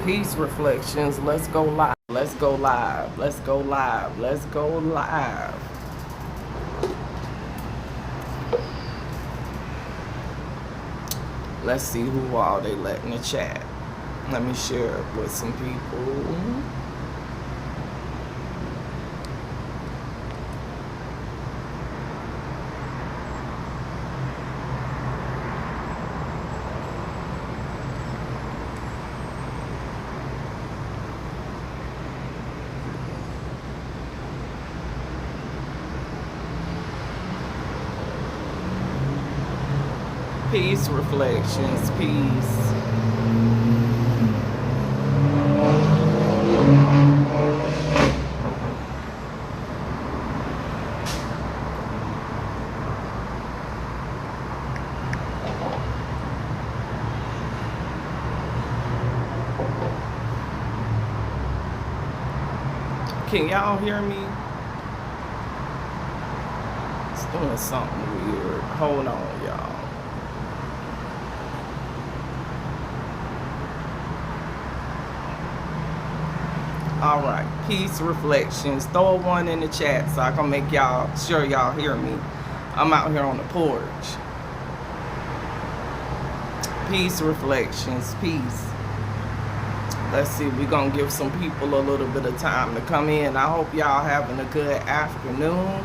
Peace reflections. Let's go live. Let's go live. Let's go live. Let's go live. Let's see who all they let in the chat. Let me share it with some people. Peace reflections, peace. Can y'all hear me? It's doing something weird. Hold on, y'all. All right, peace reflections. Throw one in the chat so I can make y'all sure y'all hear me. I'm out here on the porch. Peace reflections, peace. Let's see, we're gonna give some people a little bit of time to come in. I hope y'all having a good afternoon.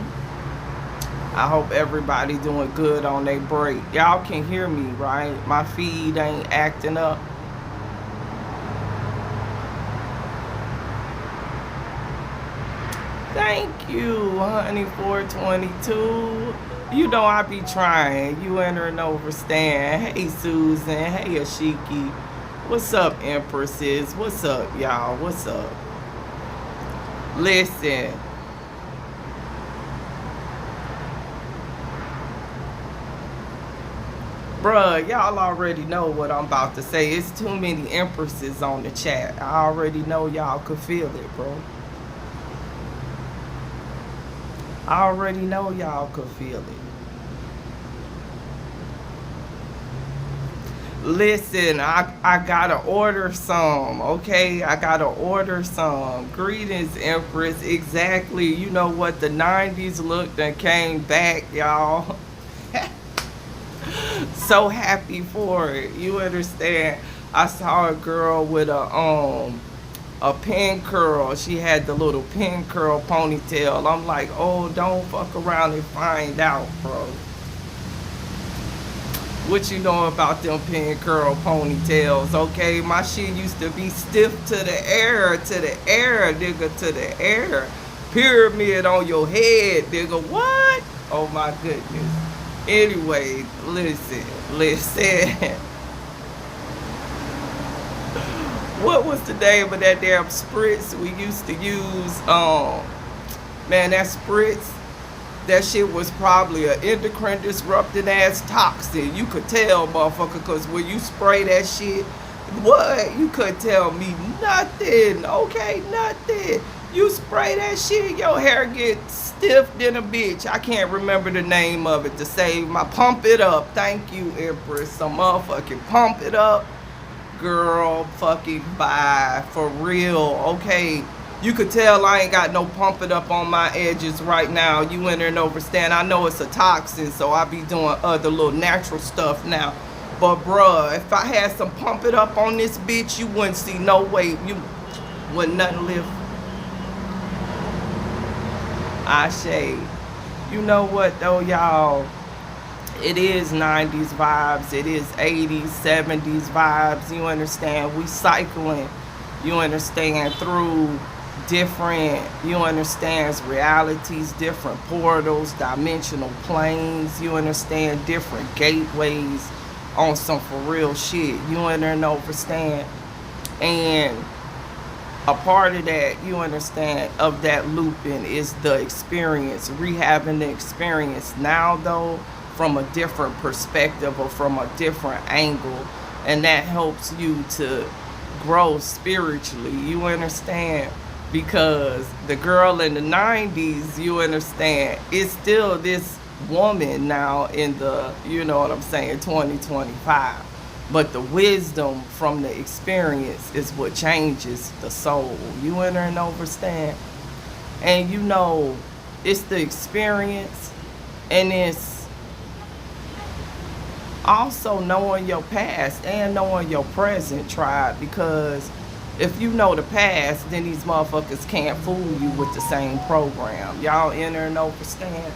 I hope everybody doing good on their break. Y'all can hear me, right? My feed ain't acting up. Thank you, honey, 422. You know I be trying. You entering over Stan. Hey, Susan. Hey, Ashiki. What's up, Empresses? What's up, y'all? What's up? Listen. Bruh, y'all already know what I'm about to say. It's too many Empresses on the chat. I already know y'all could feel it, bro. I already know y'all could feel it. Listen, I gotta order some, okay? I gotta order some. Greetings, Empress. Exactly. You know what? The 90s looked and came back, y'all. So happy for it. You understand? I saw a girl with a pin curl. She had the little pin curl ponytail. I'm like, oh, don't fuck around and find out, bro. What you know about them pin curl ponytails, okay? My shit used to be stiff to the air, nigga, to the air. Pyramid on your head, nigga. What? Oh my goodness. Anyway, listen. What was the name of that damn spritz we used to use? Man, that spritz, that shit was probably an endocrine disrupting ass toxin. You could tell, motherfucker, because when you spray that shit, what? You couldn't tell me nothing, okay? Nothing. You spray that shit, your hair gets stiff than a bitch. I can't remember the name of it to save my pump it up. Thank you, Empress. Some motherfucking pump it up. Girl, fucking bye. For real, okay? You could tell I ain't got no pump it up on my edges right now. You in there and overstand. I know it's a toxin, so I be doing other little natural stuff now. But bruh, if I had some pump it up on this bitch, you wouldn't see no way. You wouldn't nothing live. I shade. You know what though, y'all? It is 90s vibes. It is 80s, 70s vibes. You understand? We cycling. You understand? Through different, you understand, realities, different portals, dimensional planes. You understand? Different gateways on some for real shit. You understand? And a part of that, you understand, of that looping is the experience, rehabbing the experience. Now though, from a different perspective or from a different angle, and that helps you to grow spiritually. You understand? Because the girl in the 90s, you understand, is still this woman now in the, you know what I'm saying, 2025. But the wisdom from the experience is what changes the soul. You enter and understand. And you know, it's the experience, and it's also knowing your past and knowing your present, tribe. Because if you know the past, then these motherfuckers can't fool you with the same program. Y'all enter and understand.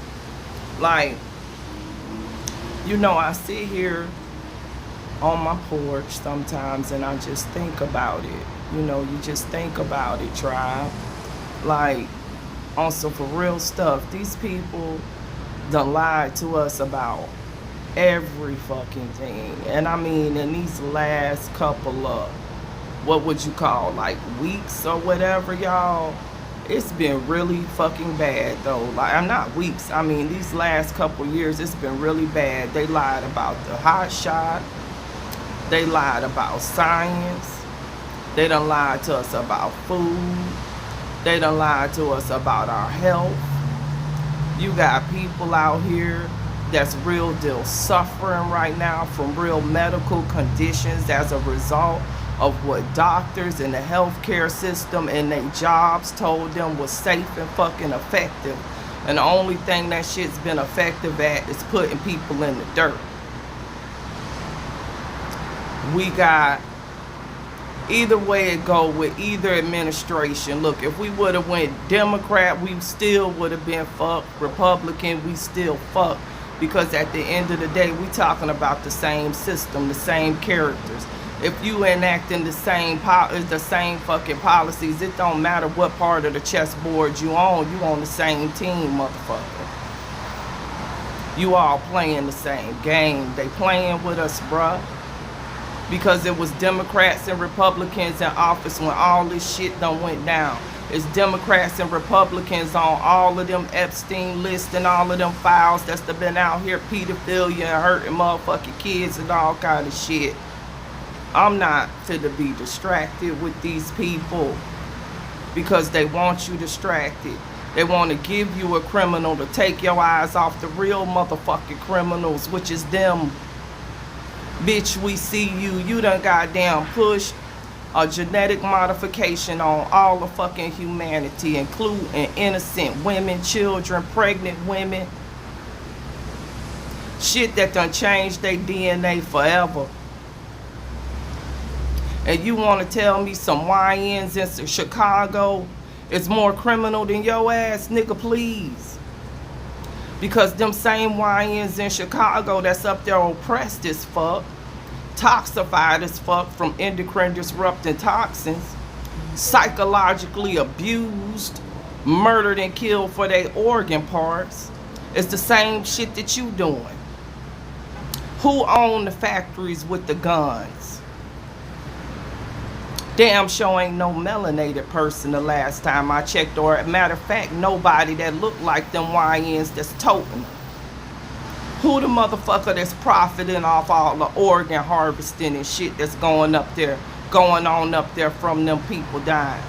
Like, you know, I sit here on my porch sometimes and I just think about it. You know, you just think about it, tribe. Like, on some for real stuff, these people done lied to us about every fucking thing. And I mean, in these last couple of, what would you call, like, weeks or whatever, y'all, it's been really fucking bad, though. Like, I'm not weeks, I mean, these last couple years, it's been really bad. They lied about the hot shot. They lied about science. They done lied to us about food. They done lied to us about our health. You got people out here that's real deal suffering right now from real medical conditions as a result of what doctors in the healthcare system and their jobs told them was safe and fucking effective. And the only thing that shit's been effective at is putting people in the dirt. We got either way it go with either administration. Look, if we would have went Democrat, we still would have been fucked. Republican, we still fucked. Because at the end of the day, we talking about the same system, the same characters. If you enacting the same fucking policies, it don't matter what part of the chessboard you on the same team, motherfucker. You all playing the same game. They playing with us, bruh. Because it was Democrats and Republicans in office when all this shit done went down. It's Democrats and Republicans on all of them Epstein lists and all of them files that's been out here pedophilia and hurting motherfucking kids and all kind of shit. I'm not fit to be distracted with these people because they want you distracted. They want to give you a criminal to take your eyes off the real motherfucking criminals, which is them. Bitch, we see you. You done goddamn pushed a genetic modification on all of fucking humanity, including innocent women, children, pregnant women. Shit that done changed their DNA forever. And you want to tell me some YNs in Chicago is more criminal than your ass? Nigga, please. Because them same YNs in Chicago that's up there oppressed as fuck, toxified as fuck from endocrine disrupting toxins, psychologically abused, murdered and killed for their organ parts, it's the same shit that you doing. Who own the factories with the guns? Damn sure ain't no melanated person the last time I checked, or as a matter of fact, nobody that looked like them YNs that's toting them. Who the motherfucker that's profiting off all the organ harvesting and shit that's going on up there from them people dying?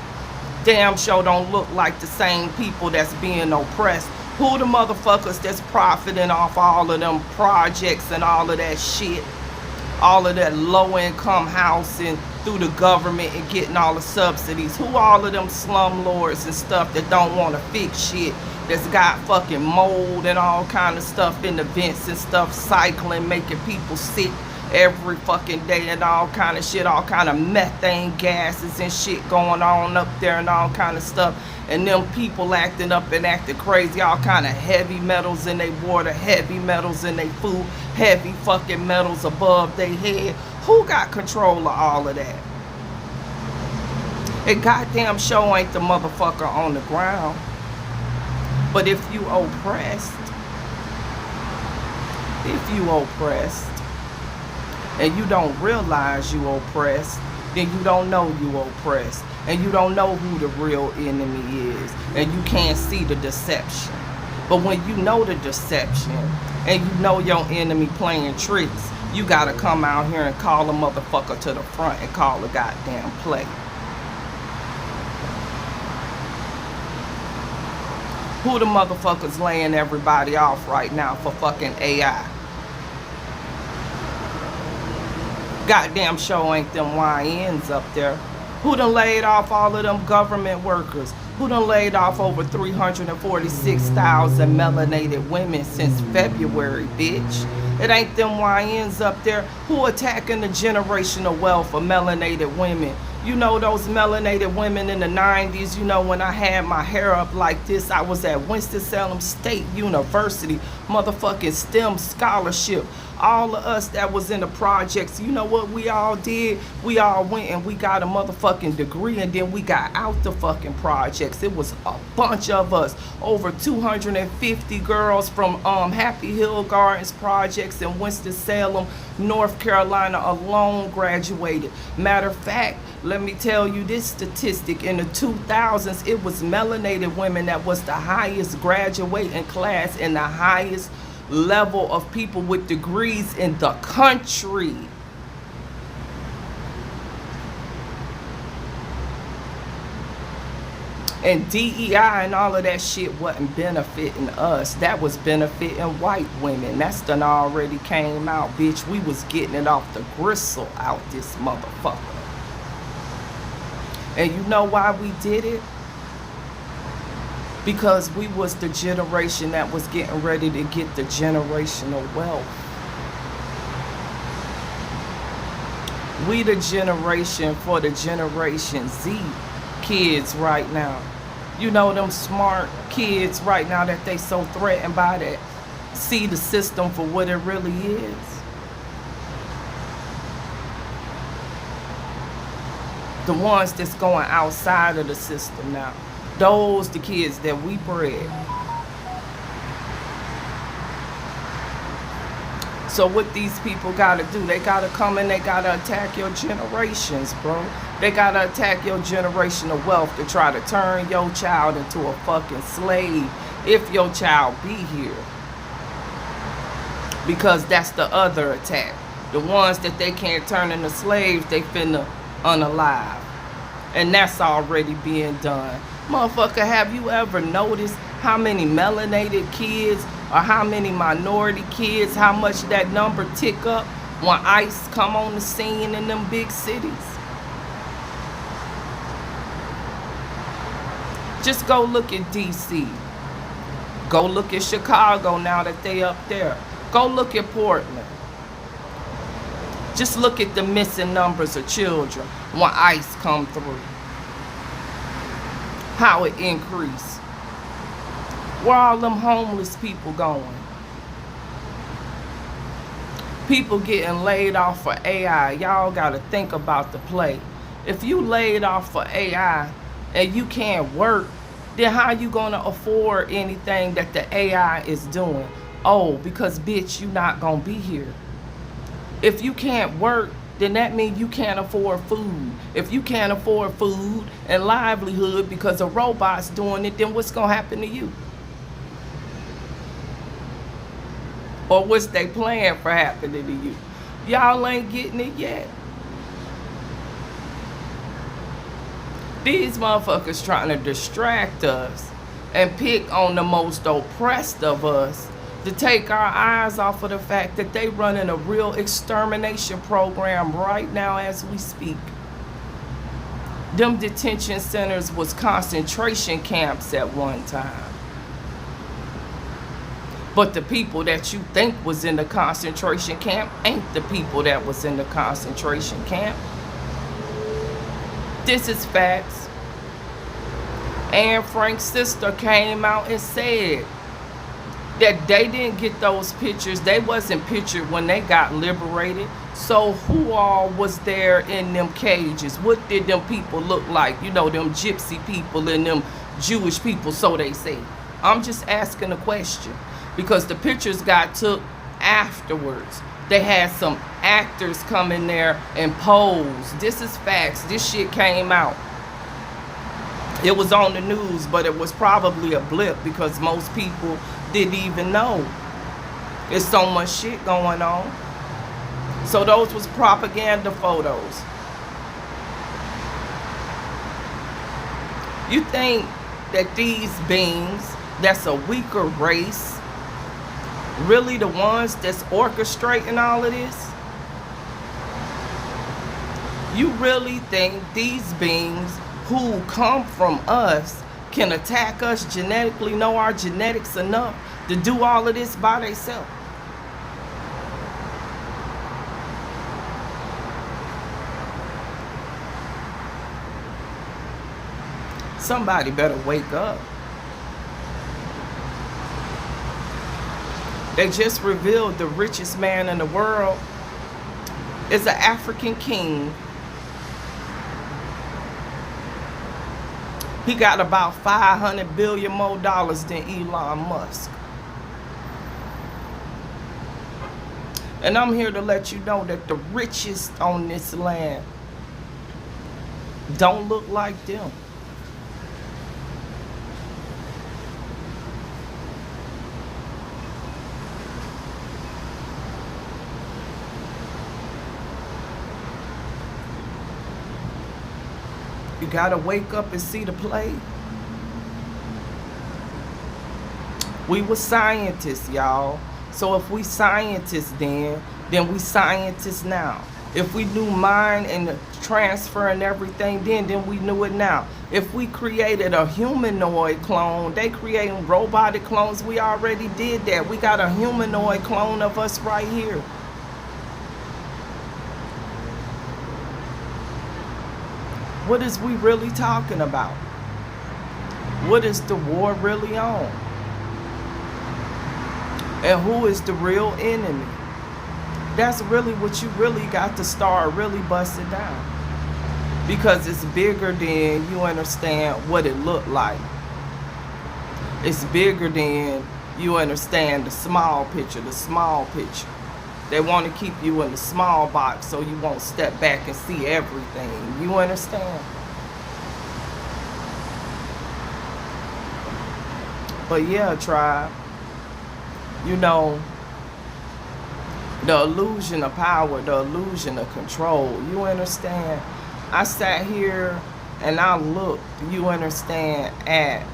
Damn sure don't look like the same people that's being oppressed. Who the motherfuckers that's profiting off all of them projects and all of that shit? All of that low-income housing through the government and getting all the subsidies. Who all of them slumlords and stuff that don't want to fix shit, that's got fucking mold and all kind of stuff in the vents and stuff, cycling, making people sick every fucking day and all kind of shit, all kind of methane gases and shit going on up there and all kind of stuff. And them people acting up and acting crazy, all kind of heavy metals in their water, heavy metals in their food, heavy fucking metals above their head. Who got control of all of that? It goddamn sure ain't the motherfucker on the ground. But if you oppressed, and you don't realize you oppressed, then you don't know you oppressed. And you don't know who the real enemy is. And you can't see the deception. But when you know the deception, and you know your enemy playing tricks, you gotta come out here and call a motherfucker to the front and call a goddamn play. Who the motherfuckers laying everybody off right now for fucking AI? Goddamn show ain't them YNs up there. Who done laid off all of them government workers? Who done laid off over 346,000 melanated women since February, bitch? It ain't them YNs up there who attacking the generational wealth of melanated women. You know those melanated women in the 90s, you know, when I had my hair up like this, I was at Winston-Salem State University, motherfucking STEM scholarship. All of us that was in the projects, you know what we all did? We all went and we got a motherfucking degree, and then we got out the fucking projects. It was a bunch of us, over 250 girls from Happy Hill Gardens projects in Winston-Salem, North Carolina alone graduated. Matter of fact, let me tell you this statistic. In the 2000s, it was melanated women that was the highest graduating class and the highest level of people with degrees in the country. And DEI and all of that shit wasn't benefiting us. That was benefiting white women. That's done already came out, bitch. We was getting it off the gristle out this motherfucker. And you know why we did it? Because we was the generation that was getting ready to get the generational wealth. We the generation for the Generation Z kids right now. You know, them smart kids right now that they so threatened by, that see the system for what it really is. The ones that's going outside of the system now. Those the kids that we bred. So what these people gotta do, they gotta come and they gotta attack your generations, bro. They gotta attack your generational wealth to try to turn your child into a fucking slave if your child be here. Because that's the other attack. The ones that they can't turn into slaves, they finna unalive. And that's already being done. Motherfucker, have you ever noticed how many melanated kids or how many minority kids, how much that number tick up when ICE come on the scene in them big cities? Just go look at DC. Go look at Chicago now that they up there. Go look at Portland. Just look at the missing numbers of children when ICE come through. How it increased. Where all them homeless people going? People getting laid off for AI. Y'all gotta think about the play. If you laid off for AI and you can't work, then how you gonna afford anything that the AI is doing? Oh, because bitch, you not gonna be here. If you can't work, then that means you can't afford food. If you can't afford food and livelihood because a robot's doing it, then what's gonna happen to you? Or what's they plan for happening to you? Y'all ain't getting it yet. These motherfuckers trying to distract us and pick on the most oppressed of us to take our eyes off of the fact that they running a real extermination program right now as we speak. Them detention centers was concentration camps at one time. But the people that you think was in the concentration camp ain't the people that was in the concentration camp. This is facts. Anne Frank's sister came out and said that they didn't get those pictures. They wasn't pictured when they got liberated. So who all was there in them cages? What did them people look like? You know, them gypsy people and them Jewish people, so they say. I'm just asking a question because the pictures got took afterwards. They had some actors come in there and pose. This is facts. This shit came out. It was on the news, but it was probably a blip because most people didn't even know. There's so much shit going on. So those was propaganda photos. You think that these beings, that's a weaker race, really the ones that's orchestrating all of this? You really think these beings who come from us can attack us genetically, know our genetics enough to do all of this by themselves? Somebody better wake up. They just revealed the richest man in the world is an African king. He got about 500 billion more dollars than Elon Musk. And I'm here to let you know that the richest on this land don't look like them. You gotta wake up and see the play. We were scientists, y'all. So if we scientists then we scientists now. If we knew mind and the transfer and everything then we knew it now. If we created a humanoid clone, they creating robotic clones, we already did that. We got a humanoid clone of us right here. What is we really talking about? What is the war really on? And who is the real enemy? That's really what you really got to start really busting down. Because it's bigger than you understand what it looked like. It's bigger than you understand the small picture, They want to keep you in the small box so you won't step back and see everything. You understand? But yeah, tribe. You know, the illusion of power, the illusion of control. You understand? I sat here and I looked, you understand, at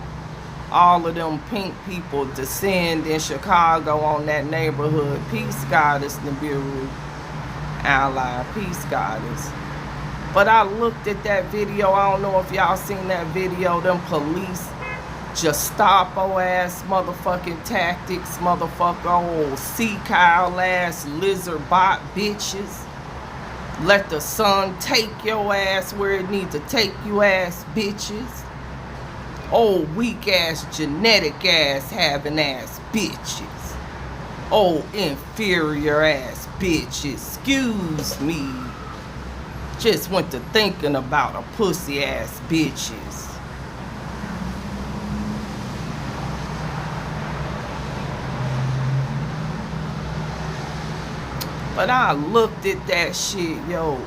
all of them pink people descend in Chicago on that neighborhood. Peace goddess, Nibiru, ally, peace goddess. But I looked at that video. I don't know if y'all seen that video. Them police Gestapo ass motherfucking tactics, motherfucker old sea cow ass lizard bot bitches. Let the sun take your ass where it needs to take you ass bitches. Old weak ass genetic ass having ass bitches. Old inferior ass bitches. Excuse me. Just went to thinking about a pussy ass bitches. But I looked at that shit, yo.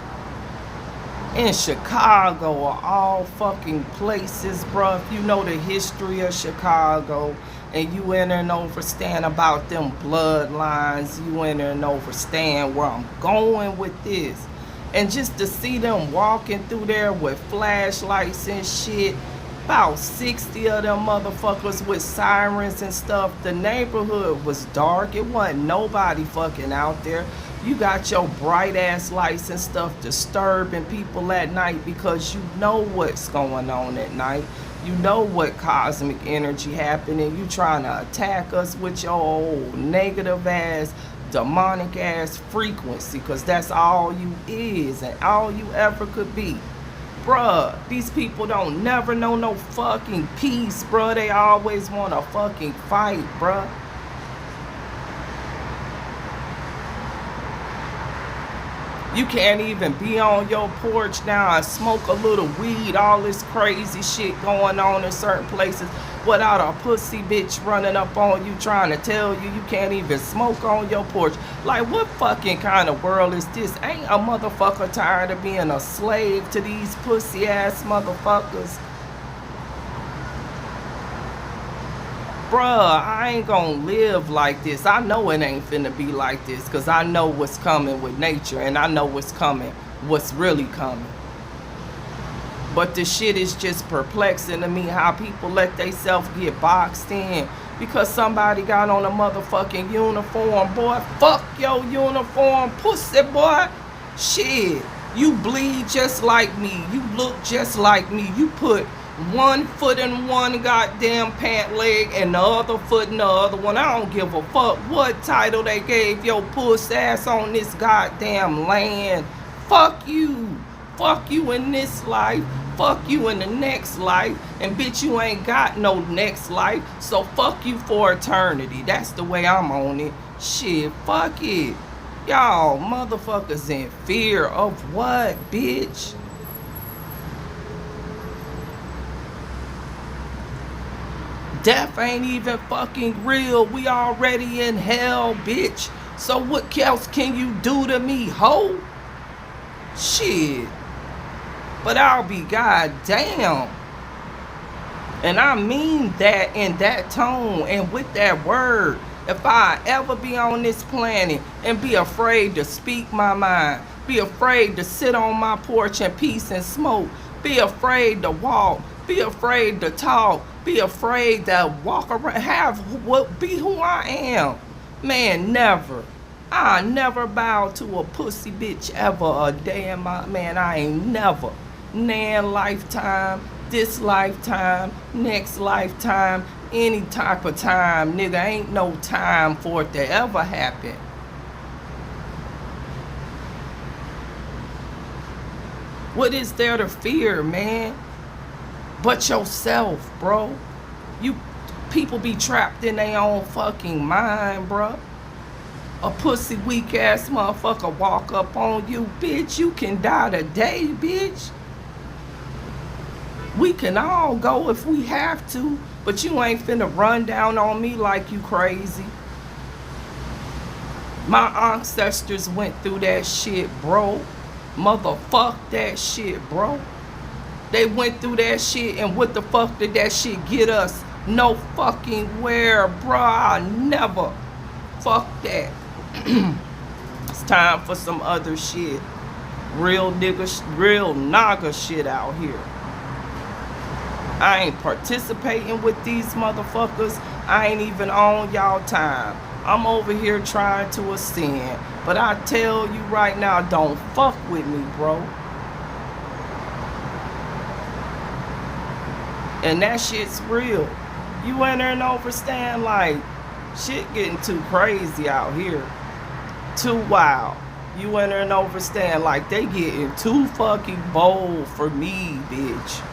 In Chicago, of all fucking places, bruh. If you know the history of Chicago and you enter and understand about them bloodlines, you enter and understand where I'm going with this. And just to see them walking through there with flashlights and shit, about 60 of them motherfuckers with sirens and stuff. The neighborhood was dark. It wasn't nobody fucking out there. You got your bright ass lights and stuff disturbing people at night because you know what's going on at night. You know what cosmic energy happening. You trying to attack us with your old negative ass, demonic ass frequency, because that's all you is and all you ever could be. Bruh, these people don't never know no fucking peace, bruh. They always want to fucking fight, bruh. You can't even be on your porch now and smoke a little weed, all this crazy shit going on in certain places without a pussy bitch running up on you trying to tell you you can't even smoke on your porch. Like, what fucking kind of world is this? Ain't a motherfucker tired of being a slave to these pussy ass motherfuckers? Bruh, I ain't gonna live like this. I know it ain't finna be like this because I know what's coming with nature and I know what's coming, what's really coming. But the shit is just perplexing to me how people let themselves get boxed in because somebody got on a motherfucking uniform. Boy, fuck your uniform, pussy boy. Shit. You bleed just like me. You look just like me. You put one foot in one goddamn pant leg and the other foot in the other one. I don't give a fuck what title they gave your puss ass on this goddamn land. Fuck you. Fuck you in this life. Fuck you in the next life. And bitch, you ain't got no next life. So fuck you for eternity. That's the way I'm on it. Shit, fuck it. Y'all motherfuckers in fear of what, bitch? Death ain't even fucking real. We already in hell, bitch. So what else can you do to me, ho? Shit. But I'll be goddamn. And I mean that in that tone and with that word. If I ever be on this planet and be afraid to speak my mind, be afraid to sit on my porch in peace and smoke, be afraid to walk, be afraid to talk, be afraid to walk around, be who I am. Man, never. I never bow to a pussy bitch ever a day in my, man, I ain't never. Nan lifetime, this lifetime, next lifetime, any type of time, nigga, ain't no time for it to ever happen. What is there to fear, man? But yourself, bro. You people be trapped in their own fucking mind, bro. A pussy weak ass motherfucker walk up on you, bitch, you can die today, bitch. We can all go if we have to, but you ain't finna run down on me like you crazy. My ancestors went through that shit, bro. Motherfuck that shit, bro. They went through that shit, and what the fuck did that shit get us? No fucking where, bro. I never. Fuck that. It's time for some other shit. Real nigga, real naga shit out here. I ain't participating with these motherfuckers. I ain't even on y'all time. I'm over here trying to ascend. But I tell you right now, don't fuck with me, bro. And that shit's real. You in there and overstand, like, shit getting too crazy out here. Too wild. You in there and overstand, like, they getting too fucking bold for me, bitch.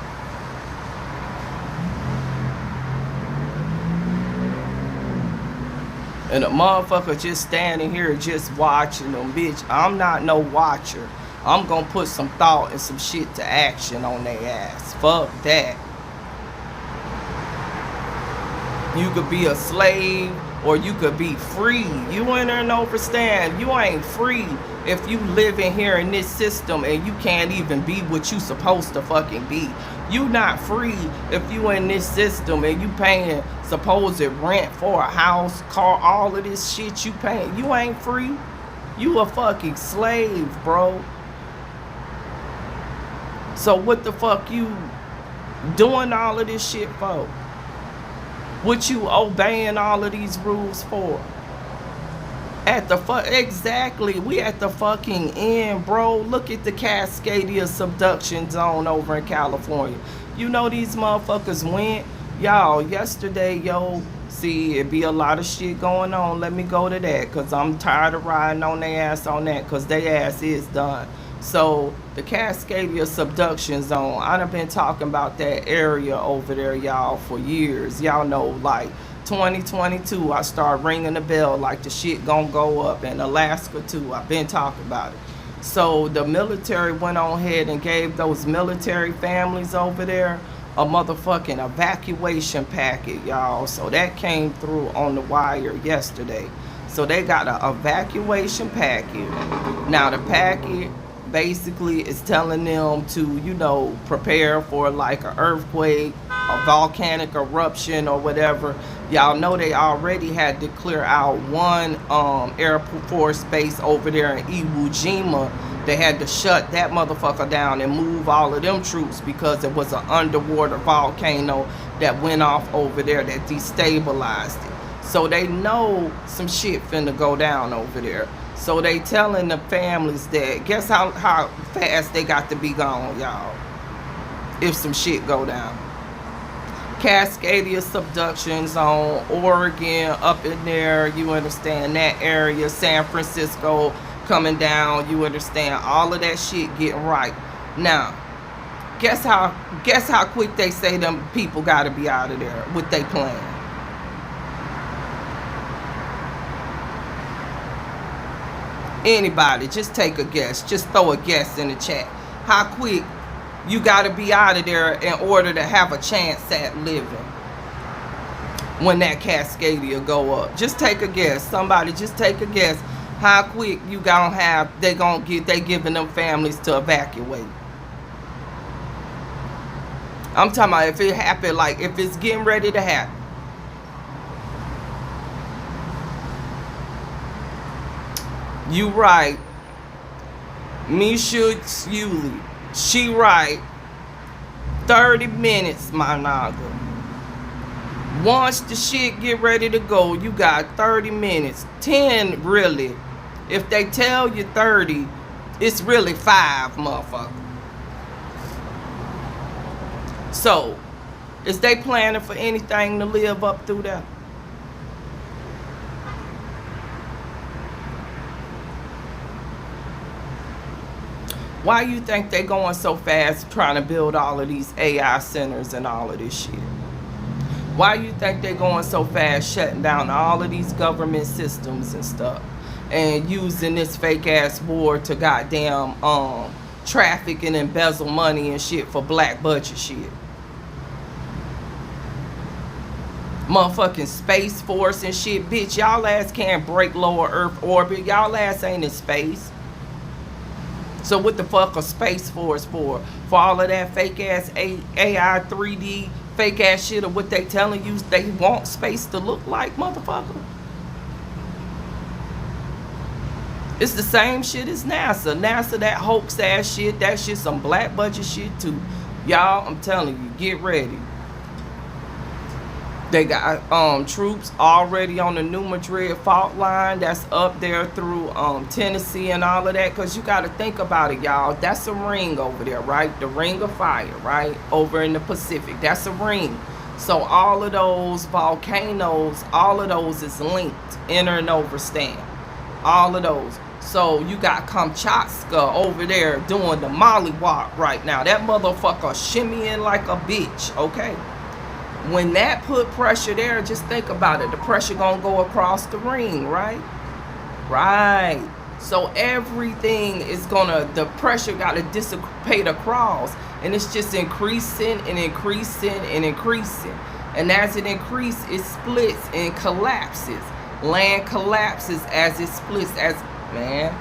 And a motherfucker just standing here just watching them, bitch. I'm not no watcher. I'm gonna put some thought and some shit to action on their ass. Fuck that. You could be a slave or you could be free. You in there and overstand. You ain't free if you living here in this system and you can't even be what you supposed to fucking be. You not free if you in this system and you paying supposed rent for a house, car, all of this shit you paying. You ain't free. You a fucking slave, bro. So what the fuck you doing all of this shit for? What you obeying all of these rules for? At the exactly, we at the fucking end, bro. Look at the Cascadia subduction zone over in California. You know these motherfuckers went, y'all, yesterday, yo, see, it be a lot of shit going on. Let me go to that, because I'm tired of riding on their ass on that, because their ass is done. So, the Cascadia subduction zone, I done been talking about that area over there, y'all, for years. Y'all know, like, 2022, I started ringing the bell like the shit gonna go up. In Alaska, too, I've been talking about it. So, the military went on ahead and gave those military families over there a motherfucking evacuation packet, y'all. So, that came through on the wire yesterday. So, they got an evacuation packet. Now, the packet basically is telling them to, you know, prepare for like an earthquake, a volcanic eruption or whatever. Y'all know they already had to clear out one Air Force base over there in Iwo Jima. They had to shut that motherfucker down and move all of them troops because it was an underwater volcano that went off over there that destabilized it. So they know some shit finna go down over there. So they telling the families that, guess how fast they got to be gone, y'all, if some shit go down. Cascadia subductions on Oregon, up in there, you understand, that area, San Francisco coming down, you understand, all of that shit getting right. Now, guess how quick they say them people gotta be out of there with they plan. Anybody, just take a guess. Just throw a guess in the chat. How quick you got to be out of there in order to have a chance at living when that Cascadia go up? Just take a guess. Somebody just take a guess. How quick you gonna have, they giving them families to evacuate. I'm talking about if it happened, like if it's getting ready to happen. You right. Misha Yuli. She right. 30 minutes, my naga. Once the shit get ready to go, you got 30 minutes. 10 really. If they tell you 30, it's really 5, motherfucker. So, is they planning for anything to live up through there? Why you think they going so fast trying to build all of these AI centers and all of this shit? Why you think they going so fast shutting down all of these government systems and stuff and using this fake ass war to goddamn traffic and embezzle money and shit for black budget shit? Motherfucking Space Force and shit, bitch, y'all ass can't break lower Earth orbit. Y'all ass ain't in space. So what the fuck a Space Force for? For all of that fake ass AI 3D fake ass shit of what they telling you they want space to look like, motherfucker? It's the same shit as NASA. NASA, that hoax ass shit, that shit some black budget shit too. Y'all, I'm telling you, get ready. They got troops already on the New Madrid fault line that's up there through Tennessee and all of that. Because you got to think about it, y'all. That's a ring over there, right? The ring of fire, right? Over in the Pacific. That's a ring. So all of those volcanoes, all of those is linked. Inner and overstand. All of those. So you got Kamchatka over there doing the mollywop right now. That motherfucker shimmying like a bitch, okay? When that put pressure there, just think about it. The pressure gonna go across the ring, right? Right. So everything is gonna, the pressure gotta dissipate across. And it's just increasing and increasing and increasing. And as it increases, it splits and collapses. Land collapses as it splits, as, man.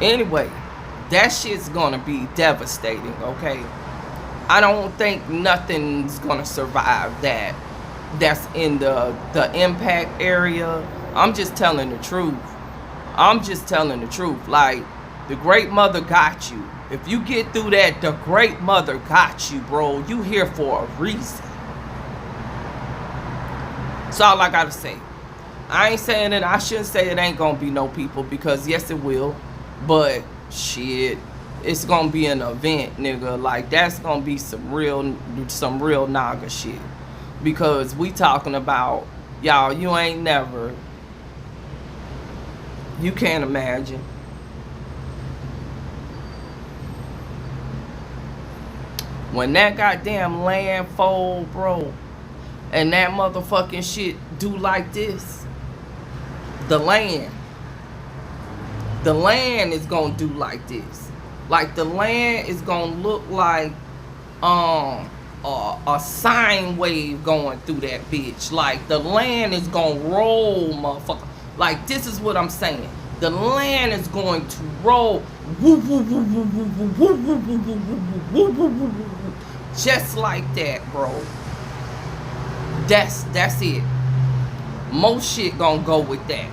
Anyway, that shit's gonna be devastating, okay? I don't think nothing's gonna survive that. That's in the impact area. I'm just telling the truth. I'm just telling the truth. Like, the Great Mother got you. If you get through that, the Great Mother got you, bro. You here for a reason. That's all I gotta say. I ain't saying that I shouldn't say it ain't gonna be no people, because yes it will. But shit, it's gonna be an event, nigga. Like, that's gonna be some real naga shit. Because we talking about, y'all, you ain't never, you can't imagine. When that goddamn land fold, bro, and that motherfucking shit do like this, the land is gonna do like this. Like, the land is gonna look like a sine wave going through that bitch. Like, the land is gonna roll, motherfucker. Like, this is what I'm saying. The land is going to roll. Just like that, bro. That's it. Most shit gonna go with that.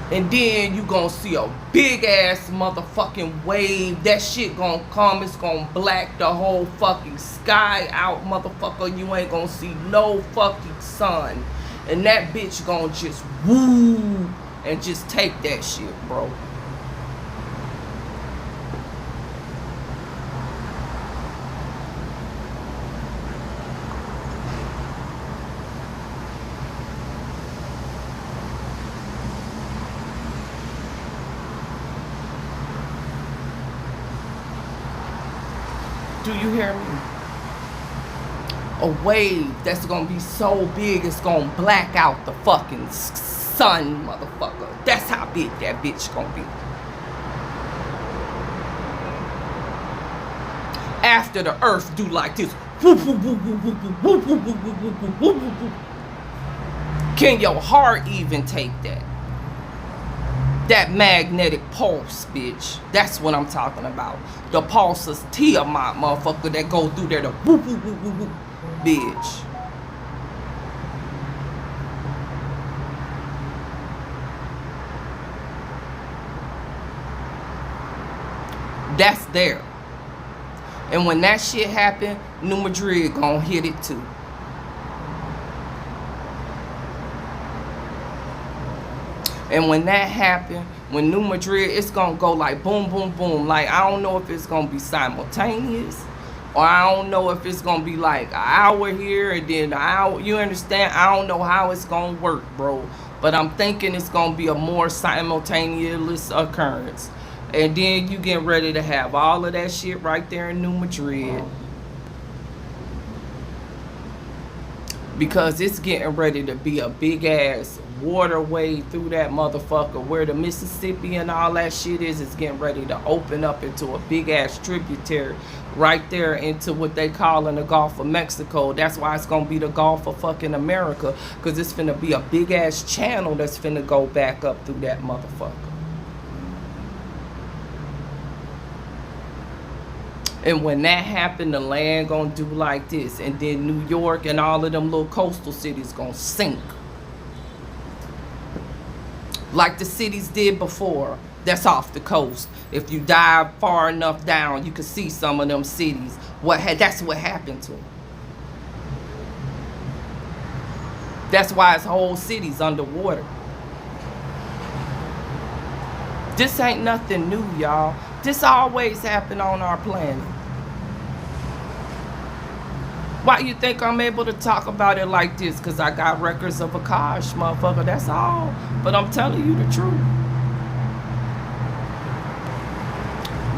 And then you gonna see a big ass motherfucking wave. That shit gonna come. It's gonna black the whole fucking sky out, motherfucker. You ain't gonna see no fucking sun. And that bitch gonna just woo and just take that shit, bro. Do you hear me? A wave that's gonna be so big it's gonna black out the fucking sun, motherfucker. That's how big that bitch gonna be. After the earth do like this, can your heart even take that? That magnetic pulse, bitch. That's what I'm talking about. The pulses Tiamat, motherfucker, that go through there, the whoop, whoop, whoop, whoop, whoop, bitch. That's there. And when that shit happen, New Madrid gonna hit it too. And when that happen, when New Madrid, it's gonna go like boom, boom, boom. Like, I don't know if it's gonna be simultaneous, or I don't know if it's gonna be like an hour here and then an hour. You understand? I don't know how it's gonna work, bro. But I'm thinking it's gonna be a more simultaneous occurrence. And then you get ready to have all of that shit right there in New Madrid. Because it's getting ready to be a big ass waterway through that motherfucker where the Mississippi and all that shit is getting ready to open up into a big ass tributary right there into what they call in the Gulf of Mexico. That's why it's gonna be the Gulf of fucking America, because it's finna be a big ass channel that's finna go back up through that motherfucker. And when that happened, the land gonna do like this. And then New York and all of them little coastal cities gonna sink. Like the cities did before, that's off the coast. If you dive far enough down, you can see some of them cities. That's what happened to them. That's why it's whole cities underwater. This ain't nothing new, y'all. This always happened on our planet. Why you think I'm able to talk about it like this? Because I got records of P.E.A.C.E, motherfucker. That's all. But I'm telling you the truth.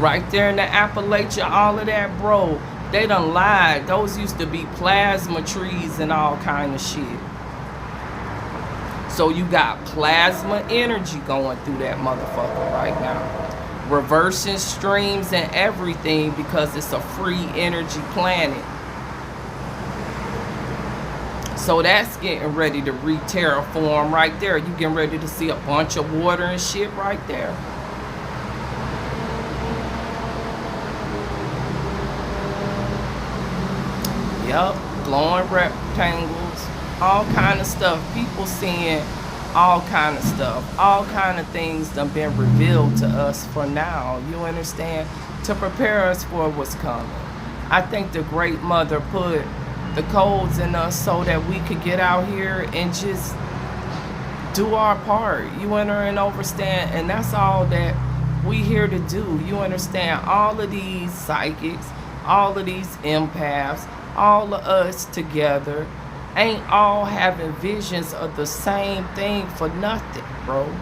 Right there in the Appalachia, all of that, bro. They done lied. Those used to be plasma trees and all kind of shit. So you got plasma energy going through that motherfucker right now. Reversing streams and everything because it's a free energy planet. So that's getting ready to re-terraform right there. You getting ready to see a bunch of water and shit right there. Yup, glowing rectangles, all kind of stuff. People seeing all kind of stuff. All kind of things that have been revealed to us for now. You understand? To prepare us for what's coming. I think the Great Mother put the codes in us so that we could get out here and just do our part. You understand? And that's all that we here to do. You understand? All of these psychics, all of these empaths, all of us together ain't all having visions of the same thing for nothing, bro.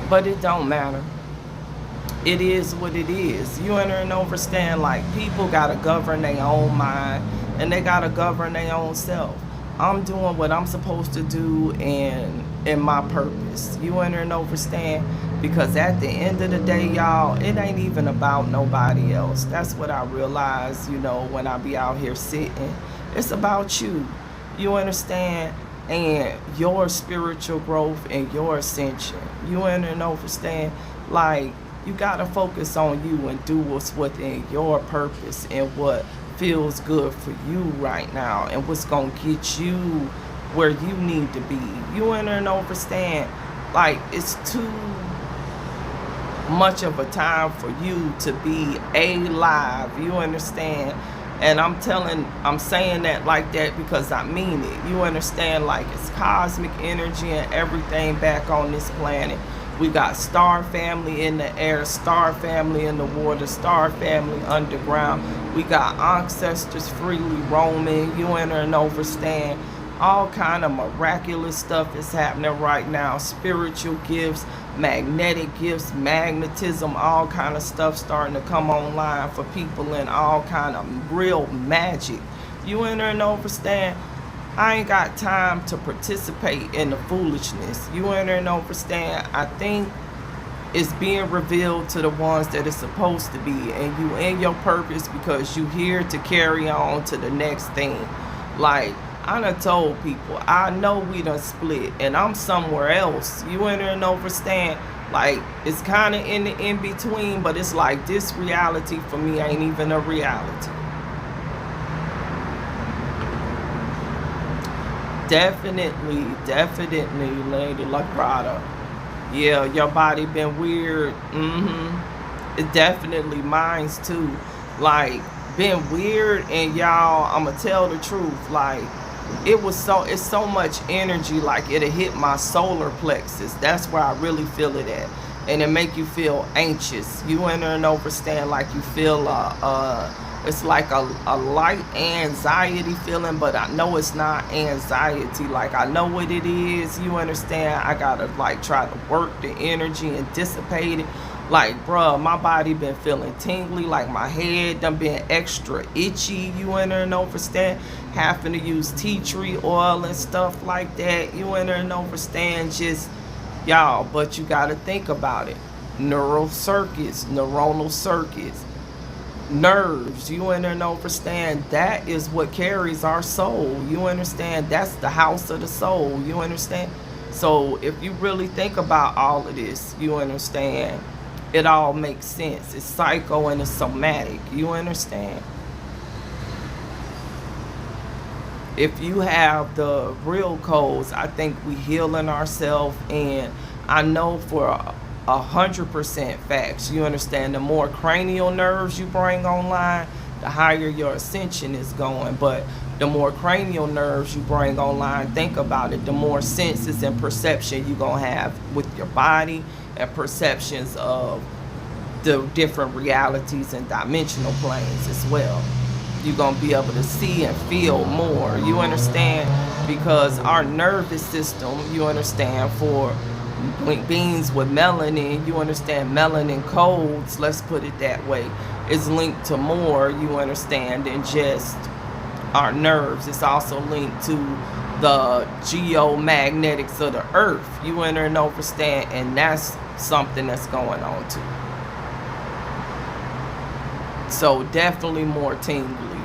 But it don't matter. It is what it is. You understand? Like, people gotta govern their own mind and they gotta govern their own self. I'm doing what I'm supposed to do and in my purpose. You understand? Because at the end of the day, y'all, it ain't even about nobody else. That's what I realize, you know, when I be out here sitting. It's about you. You understand? and your spiritual growth and your ascension. You understand? Like, you gotta focus on you and do what's within your purpose and what feels good for you right now and what's gonna get you where you need to be. You understand? Like, it's too much of a time for you to be alive. You understand? And I'm saying that like that because I mean it. You understand? Like, it's cosmic energy and everything back on this planet. We got star family in the air, star family in the water, star family underground. We got ancestors freely roaming. You understand? All kind of miraculous stuff is happening right now. Spiritual gifts, magnetic gifts, magnetism, all kind of stuff starting to come online for people, and all kind of real magic. You understand? I ain't got time to participate in the foolishness. You understand? I think it's being revealed to the ones that it's supposed to be, and you in your purpose because you here to carry on to the next thing. Like, I done told people, I know we done split and I'm somewhere else. You understand? Like, it's kind of in the in-between, but it's like this reality for me ain't even a reality. Definitely, Lady LaGrada. Yeah, your body been weird. It definitely mine's too. Like, been weird, and y'all, I'ma tell the truth. Like, it's so much energy, like it'll hit my solar plexus. That's where I really feel it at. And it make you feel anxious. You understand? Like, you feel it's like a light anxiety feeling, but I know it's not anxiety. Like, I know what it is. You understand? I gotta like try to work the energy and dissipate it. Like, bruh, my body been feeling tingly, like my head done been extra itchy. You understand? Having to use tea tree oil and stuff like that. You understand? Just, y'all, but you gotta think about it. Neuronal circuits, nerves. You understand? That is what carries our soul. You understand? That's the house of the soul. You understand? So if you really think about all of this, you understand? It all makes sense. It's psycho and it's somatic. You understand? If you have the real codes, I think we healing ourselves, and I know for 100% facts. You understand? The more cranial nerves you bring online, the higher your ascension is going. But the more cranial nerves you bring online, think about it, the more senses and perception you're going to have with your body, and perceptions of the different realities and dimensional planes as well. You're going to be able to see and feel more. You understand? Because our nervous system, you understand, for beings with melanin, you understand, melanin codes, let's put it that way, is linked to more, you understand, than just our nerves. It's also linked to the geomagnetics of the earth. You understand? And that's something that's going on too. So definitely more tingly.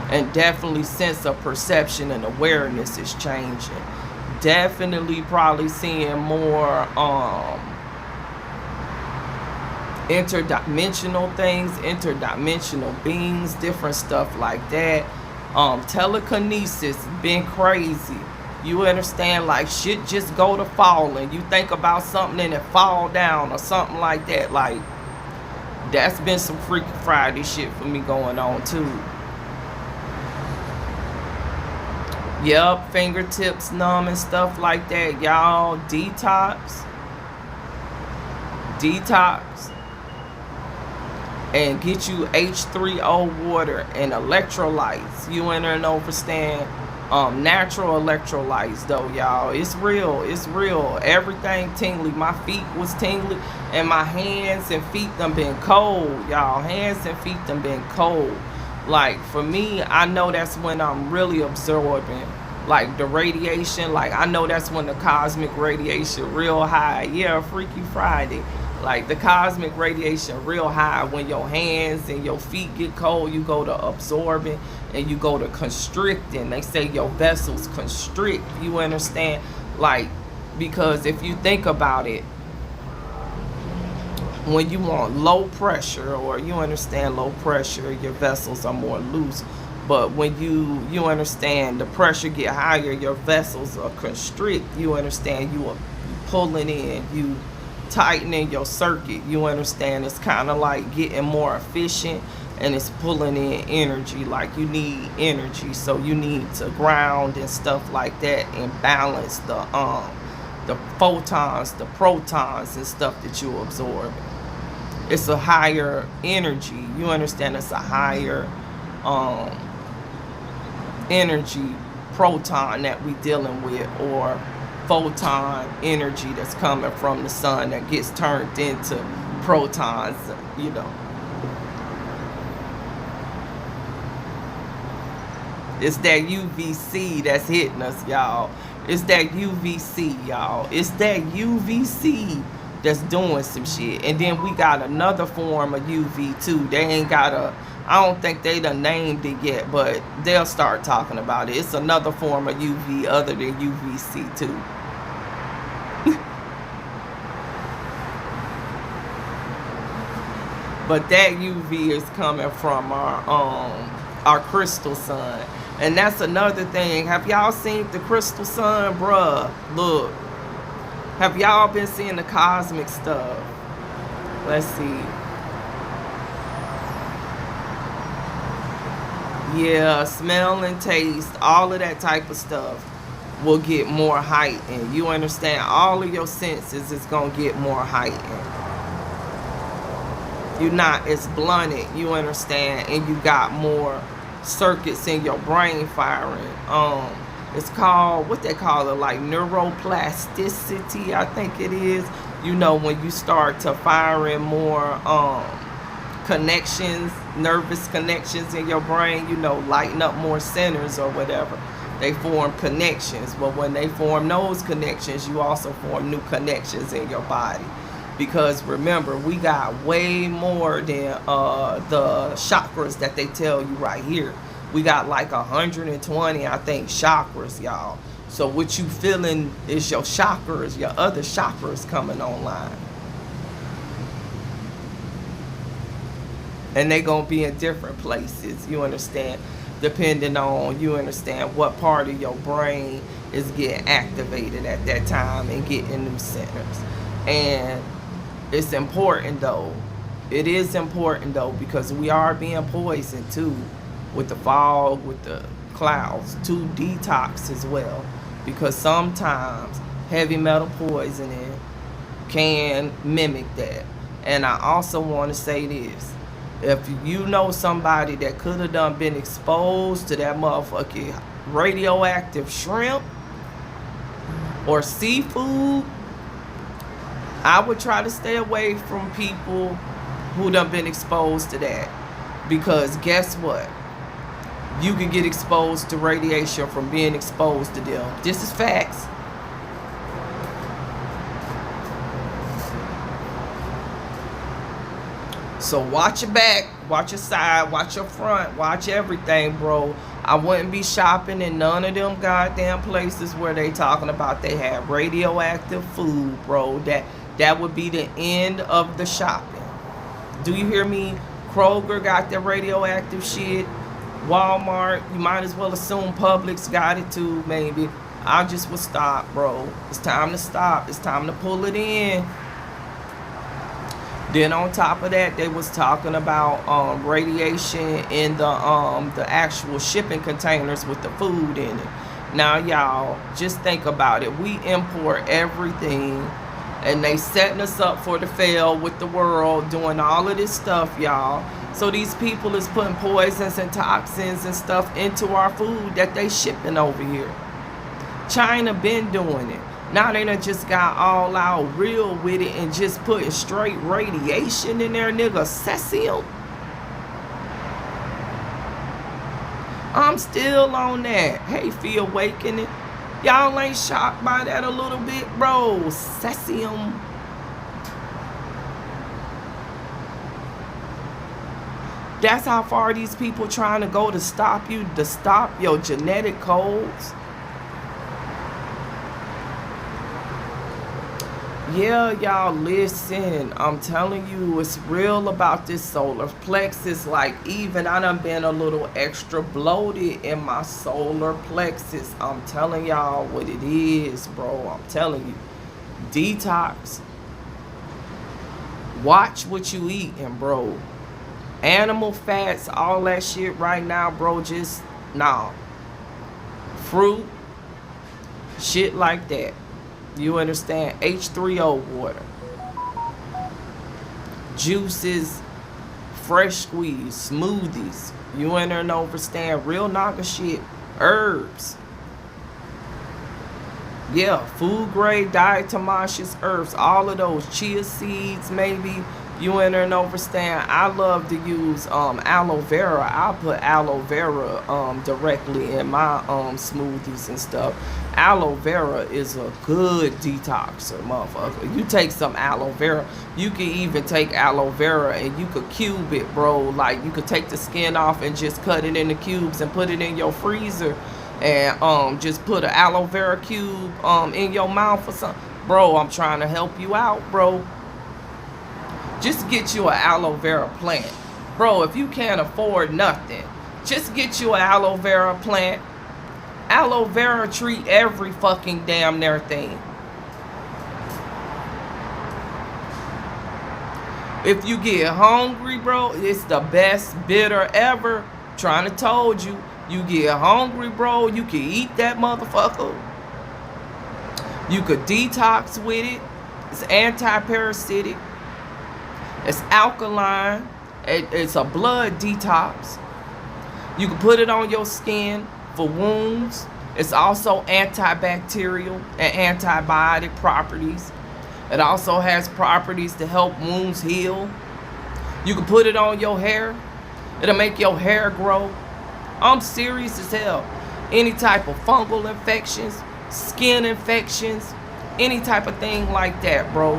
And definitely sense of perception and awareness is changing. Definitely probably seeing more interdimensional things, interdimensional beings, different stuff like that. Telekinesis been crazy. You understand? Like, shit just go to falling. You think about something and it fall down or something like that. Like, that's been some Freaky Friday shit for me going on too. Yep, fingertips numb and stuff like that. Y'all, detox. And get you H3O water and electrolytes. You understand? Natural electrolytes though, y'all. It's real. Everything tingly. My feet was tingly, and my hands and feet done been cold, y'all. Hands and feet done been cold. Like, for me, I know that's when I'm really absorbing, like, the radiation. Like, I know that's when the cosmic radiation real high. Yeah, Freaky Friday. Like, the cosmic radiation real high. When your hands and your feet get cold, you go to absorbing and you go to constricting. They say your vessels constrict, you understand? Like, because if you think about it, when you want low pressure, or you understand low pressure, your vessels are more loose. But when you understand the pressure get higher, your vessels are constrict. You understand, you are pulling in, you tightening your circuit. You understand, it's kind of like getting more efficient, and it's pulling in energy. Like, you need energy, so you need to ground and stuff like that, and balance the photons, the protons and stuff that you absorb. It's a higher energy. You understand, it's a higher energy proton that we dealing with, or photon energy that's coming from the sun that gets turned into protons, you know. It's that UVC that's hitting us, y'all. It's that UVC, y'all. It's that UVC that's doing some shit. And then we got another form of UV too. They ain't got a, I don't think they done named it yet, but they'll start talking about it. It's another form of UV other than UVC too. But that UV is coming from our crystal sun. And that's another thing. Have y'all seen the crystal sun, bruh? Look. Have y'all been seeing the cosmic stuff? Let's see. Yeah, smell and taste, all of that type of stuff will get more heightened. You understand? All of your senses is going to get more heightened. You're not as blunted, you understand? And you got more circuits in your brain firing. It's called, what they call it, like neuroplasticity, I think it is. You know, when you start to firing more connections, nervous connections in your brain, you know, lighten up more centers or whatever. They form connections. But when they form those connections, you also form new connections in your body. Because remember, we got way more than the chakras that they tell you right here. We got like 120, I think, chakras, y'all. So what you feeling is your chakras, your other chakras coming online. And they gonna be in different places, you understand? Depending on, you understand, what part of your brain is getting activated at that time and getting new centers. And it's important though. It is important though, because we are being poisoned too. With the fog, with the clouds, to detox as well, because sometimes heavy metal poisoning can mimic that. And I also want to say this: if you know somebody that could have been exposed to that motherfucking radioactive shrimp or seafood, I would try to stay away from people who done been exposed to that, because guess what? You can get exposed to radiation from being exposed to them. This is facts. So watch your back, watch your side, watch your front, watch everything, bro. I wouldn't be shopping in none of them goddamn places where they talking about they have radioactive food, bro. That would be the end of the shopping. Do you hear me? Kroger got their radioactive shit. Walmart, you might as well assume Publix got it too, maybe. I just would stop, bro. It's time to stop. It's time to pull it in. Then on top of that, they was talking about radiation in the actual shipping containers with the food in it. Now, y'all, just think about it. We import everything, and they setting us up for the fail with the world, doing all of this stuff, y'all. So these people is putting poisons and toxins and stuff into our food that they shipping over here. China been doing it. Now they done just got all out real with it and just putting straight radiation in there, nigga. Cesium. I'm still on that. Hey, feel awakening. Y'all ain't shocked by that a little bit, bro? Cesium. That's how far these people trying to go to stop you, to stop your genetic codes. Yeah, y'all, listen. I'm telling you, it's real about this solar plexus. Like, even I done been a little extra bloated in my solar plexus. I'm telling y'all what it is, bro. I'm telling you. Detox. Watch what you eating, bro. Animal fats, all that shit right now, bro, just, nah. Fruit, shit like that. You understand? H3O water. Juices, fresh squeeze, smoothies. You understand? Real Naga shit. Herbs. Yeah, food grade diatomaceous herbs. All of those. Chia seeds, maybe. You understand? I love to use aloe vera. I put aloe vera directly in my smoothies and stuff. Aloe vera is a good detoxer, motherfucker. You take some aloe vera. You can even take aloe vera and you could cube it, bro. Like, you could take the skin off and just cut it into cubes and put it in your freezer. And just put an aloe vera cube in your mouth or something. Bro, I'm trying to help you out, bro. Just get you an aloe vera plant. Bro, if you can't afford nothing, just get you an aloe vera plant. Aloe vera treat every fucking damn near thing. If you get hungry, bro, it's the best bitter ever. Trying to told you. You get hungry, bro, you can eat that motherfucker. You could detox with it. It's anti-parasitic. It's alkaline. It's a blood detox. You can put it on your skin for wounds. It's also antibacterial and antibiotic properties. It also has properties to help wounds heal. You can put it on your hair. It'll make your hair grow. I'm serious as hell. Any type of fungal infections, skin infections, any type of thing like that, bro.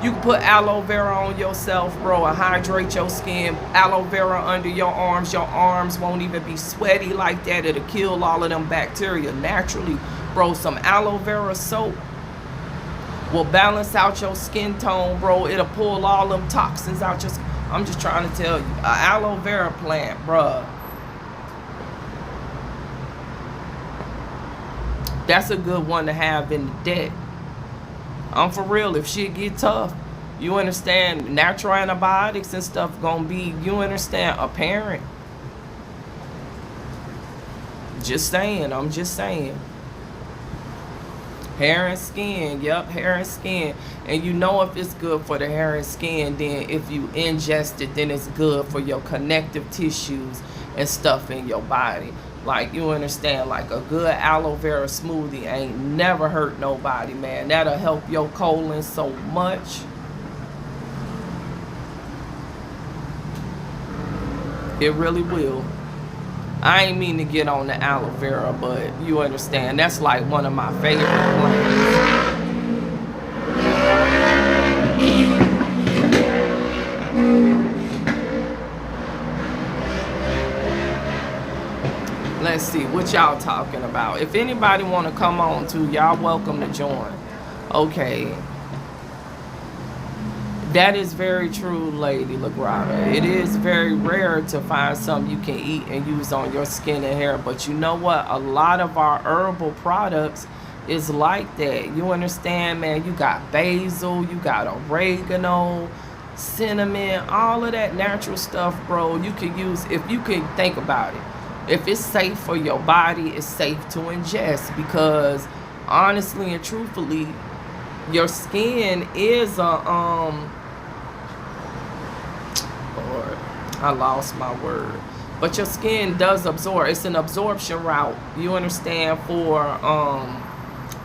You can put aloe vera on yourself, bro, and hydrate your skin. Aloe vera under your arms. Your arms won't even be sweaty like that. It'll kill all of them bacteria naturally. Bro, some aloe vera soap will balance out your skin tone, bro. It'll pull all them toxins out your skin. I'm just trying to tell you. An aloe vera plant, bruh. That's a good one to have in the deck. I'm for real. If shit get tough, you understand, natural antibiotics and stuff gonna be, you understand, apparent. Just saying. I'm just saying. Hair and skin. Yep, hair and skin. And you know if it's good for the hair and skin, then if you ingest it, then it's good for your connective tissues and stuff in your body. Like, you understand, like a good aloe vera smoothie ain't never hurt nobody, man. That'll help your colon so much. It really will. I ain't mean to get on the aloe vera, but you understand, that's like one of my favorite plants. Let's see what y'all talking about. If anybody want to come on too, y'all welcome to join. Okay. That is very true, Lady LaGrada. It is very rare to find something you can eat and use on your skin and hair. But you know what? A lot of our herbal products is like that. You understand, man? You got basil, you got oregano, cinnamon, all of that natural stuff, bro. You can use, if you can think about it. If it's safe for your body, it's safe to ingest, because honestly and truthfully, your skin is a Lord, I lost my word. But your skin does absorb. It's an absorption route. You understand, for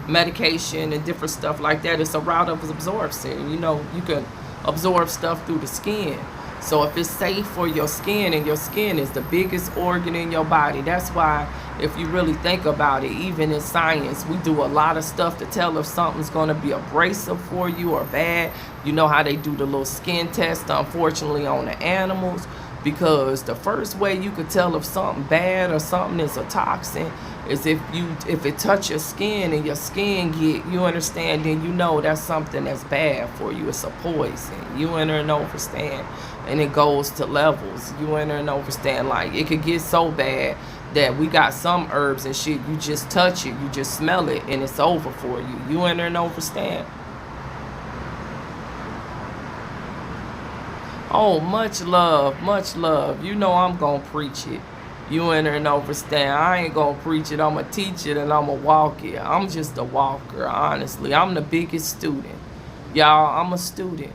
medication and different stuff like that. It's a route of absorption. You know, you can absorb stuff through the skin. So if it's safe for your skin, and your skin is the biggest organ in your body, that's why, if you really think about it, even in science, we do a lot of stuff to tell if something's going to be abrasive for you or bad. You know how they do the little skin test, unfortunately, on the animals. Because the first way you could tell if something bad or something is a toxin is if it touch your skin and your skin get, you understand, then you know that's something that's bad for you. It's a poison. You enter and understand, and it goes to levels. You enter and understand, like it could get so bad that we got some herbs and shit. You just touch it, you just smell it, and it's over for you. You enter and understand. Oh, much love, much love. You know I'm gonna preach it. You enter and understand. I ain't gonna preach it. I'ma teach it and I'ma walk it. I'm just a walker, honestly. I'm the biggest student. Y'all, I'm a student.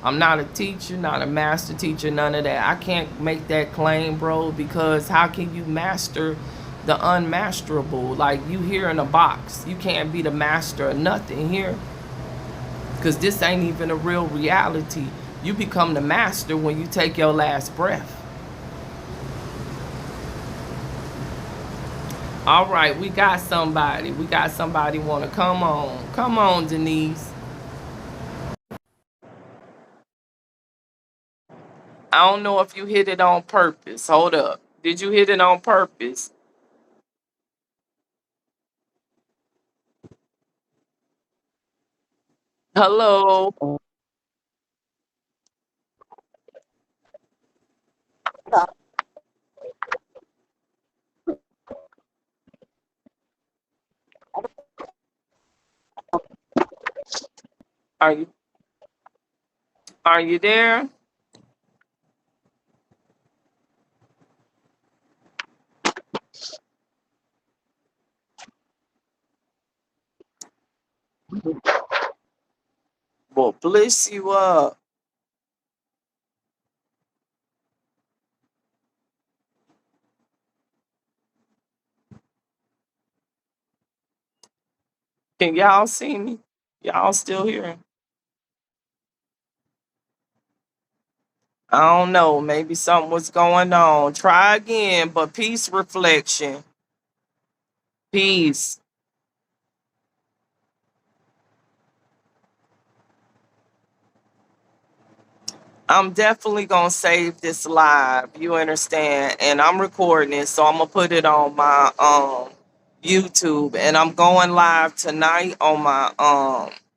I'm not a teacher, not a master teacher, none of that. I can't make that claim, bro, because how can you master the unmasterable? Like you here in a box. You can't be the master of nothing here. Because this ain't even a real reality. You become the master when you take your last breath. All right, we got somebody. We got somebody want to come on. Come on, Denise. I don't know if you hit it on purpose. Hold up. Did you hit it on purpose? Hello. Are you are you there? Well, bless you up. Can y'all see me? Y'all still here? I don't know. Maybe something was going on. Try again, but peace reflection. Peace. I'm definitely gonna save this live. You understand? And I'm recording it, so I'm gonna put it on my YouTube. And I'm going live tonight on my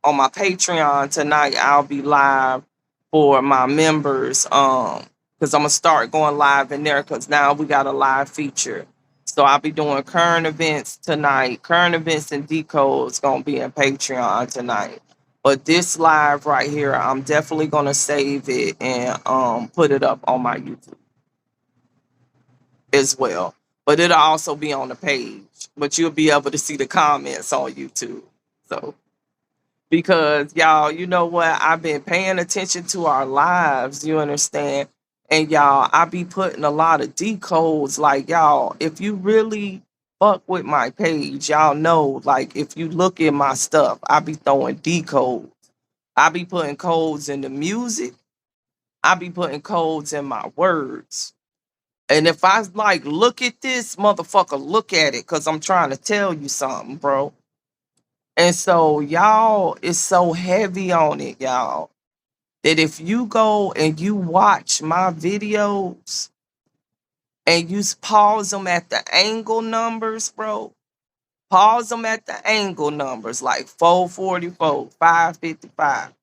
Patreon tonight. I'll be live for my members. Because I'm gonna start going live in there because now we got a live feature. So I'll be doing current events tonight. Current events and decodes gonna be in Patreon tonight. But this live right here, I'm definitely gonna save it and put it up on my YouTube as well. But it'll also be on the page. But you'll be able to see the comments on YouTube. So because y'all, you know what? I've been paying attention to our lives, you understand? And y'all, I be putting a lot of decodes. Like y'all, if you really fuck with my page, y'all know, like if you look at my stuff, I be throwing decodes. I be putting codes in the music. I be putting codes in my words. And if I like look at this motherfucker, look at it, cause I'm trying to tell you something, bro. And so y'all is so heavy on it, y'all, that if you go and you watch my videos and you pause them at the angle numbers, bro, pause them at the angle numbers like 444, 555.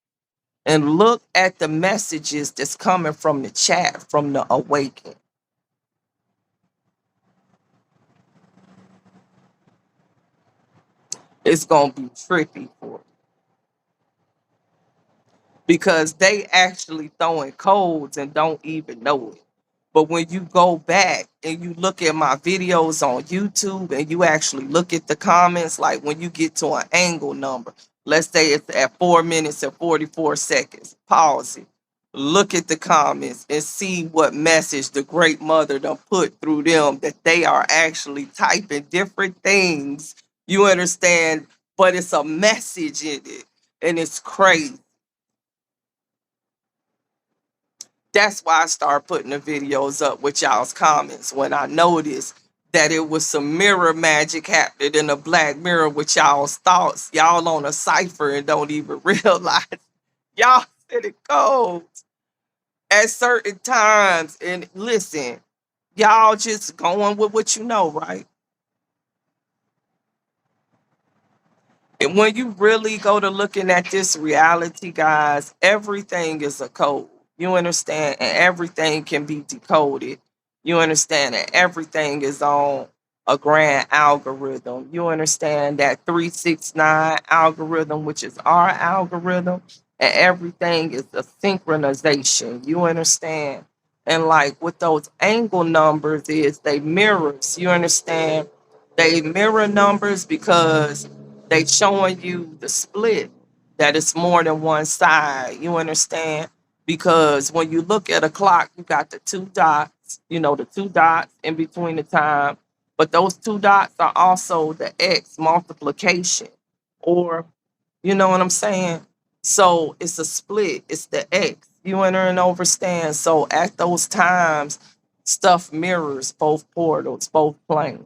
And look at the messages that's coming from the chat from the awakening. It's gonna be trippy for you because they actually throwing codes and don't even know it. But when you go back and you look at my videos on YouTube and you actually look at the comments, like when you get to an angle number, let's say it's at 4 minutes and 44 seconds, pause it. Look at the comments and see what message the great mother done put through them that they are actually typing different things. You understand? But it's a message in it. And it's crazy. That's why I started putting the videos up with y'all's comments when I noticed that it was some mirror magic happening in the black mirror with y'all's thoughts. Y'all on a cipher and don't even realize y'all said it codes. at certain times. And listen, y'all just going with what you know, right? And when you really go to looking at this reality, guys, everything is a code. You understand? And everything can be decoded. You understand? And everything is on a grand algorithm. You understand that 369 algorithm, which is our algorithm, and everything is a synchronization. You understand? And like with those angle numbers is they mirrors. You understand? They mirror numbers because they showing you the split that it's more than one side. You understand? Because when you look at a clock, you got the two dots, the two dots in between the time. But those two dots are also the X multiplication. Or, you know what I'm saying? So it's a split, it's the X. You enter and understand. So at those times, stuff mirrors both portals, both planes.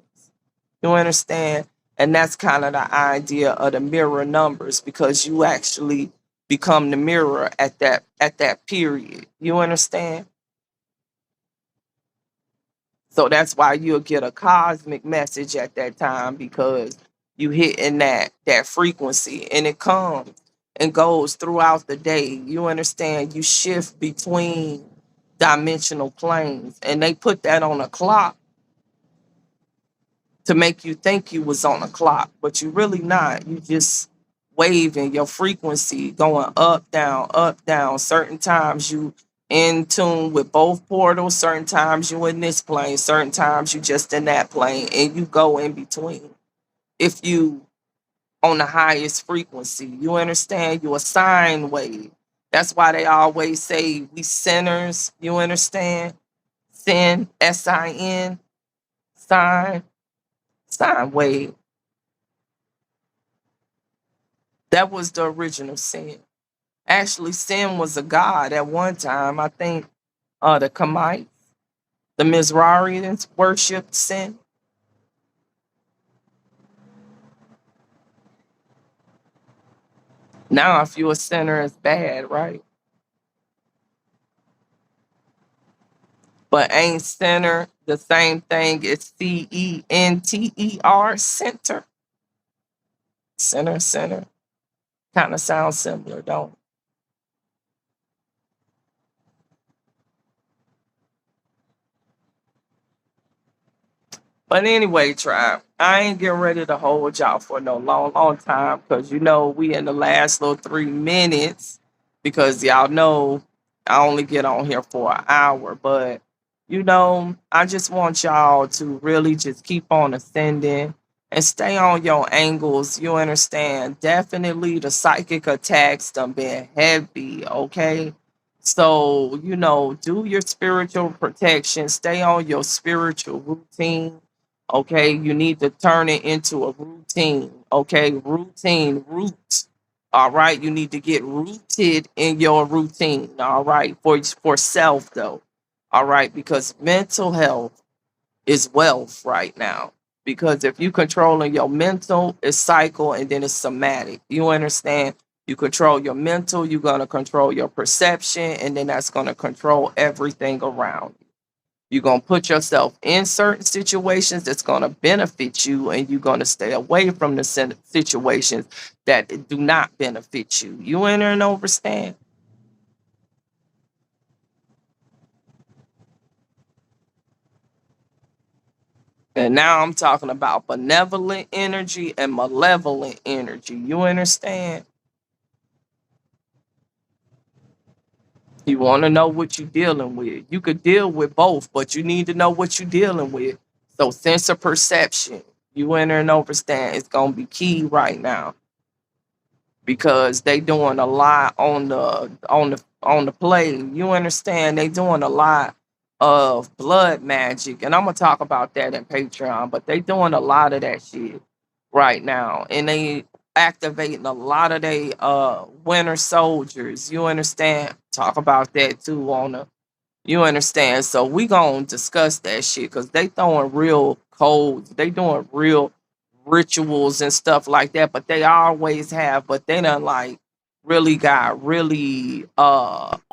You understand? And that's kind of the idea of the mirror numbers because you actually become the mirror at that period. You understand? So that's why you'll get a cosmic message at that time because you hitting that frequency and it comes and goes throughout the day. You understand? You shift between dimensional planes and they put that on a clock to make you think you was on a clock, but you really not. You just waving your frequency going up, down, up, down. Certain times you in tune with both portals, certain times you in this plane, certain times you just in that plane, and you go in between. If you on the highest frequency, you understand you a sine wave. That's why they always say we sinners, you understand? Sin, S-I-N, sine, sine wave. That was the original sin. Actually, sin was a god at one time. I think the Kamites, the Mizrahians worshipped sin. Now, if you're a sinner, it's bad, right? But ain't sinner the same thing as Center, center? Sinner, sinner. Kind of sounds similar, don't it? But anyway, tribe, I ain't getting ready to hold y'all for no long, long time because we in the last little 3 minutes because y'all know I only get on here for an hour. But I just want y'all to really just keep on ascending and stay on your angles. You understand? Definitely the psychic attacks done been heavy, okay? So, do your spiritual protection, stay on your spiritual routine. Okay, you need to turn it into a routine. Okay, routine, root. All right, you need to get rooted in your routine. All right, for self though. All right, because mental health is wealth right now. Because if you controlling your mental, it's cycle and then it's somatic. You understand? You control your mental, you're gonna control your perception, and then that's gonna control everything around you. You're going to put yourself in certain situations that's going to benefit you, and you're going to stay away from the situations that do not benefit you. You enter and understand? And now I'm talking about benevolent energy and malevolent energy. You understand? You want to know what you're dealing with. You could deal with both, but you need to know what you're dealing with. So sense of perception, you enter and understand, it's going to be key right now because they doing a lot on the play. You understand? They doing a lot of blood magic, and I'm gonna talk about that in Patreon. But they doing a lot of that shit right now, and they activating a lot of they winter soldiers. You understand? Talk about that too on the. You understand? So we gonna discuss that shit because they throwing real codes. They doing real rituals and stuff like that. But they always have. But they done like really got really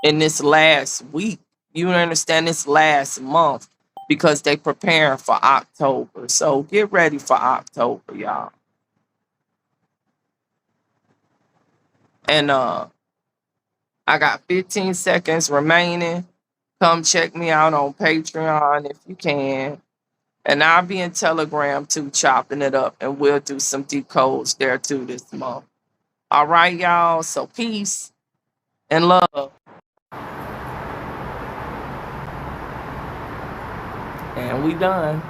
in this last week. You understand, this last month, because they preparing for October. So get ready for October, y'all. And I got 15 seconds remaining. Come check me out on Patreon if you can. And I'll be in Telegram too, chopping it up. And we'll do some decodes there too this month. All right, y'all. So peace and love. And we done.